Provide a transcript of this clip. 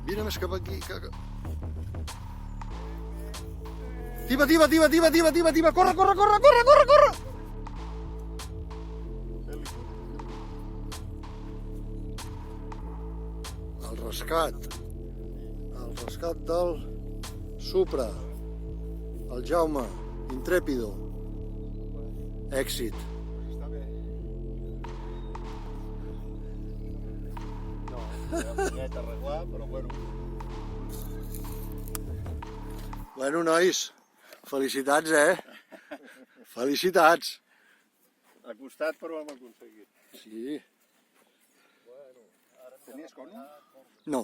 Vine més cap aquí. Tiba, corre! El rescat del Supra, el Jaume, Intrépido, èxit. Està bé. No, era punyet arreglar, però bueno. Bueno, nois, felicitats, Felicitats. Ha costat, però ho hem aconseguit. Sí. Tenies coni? No.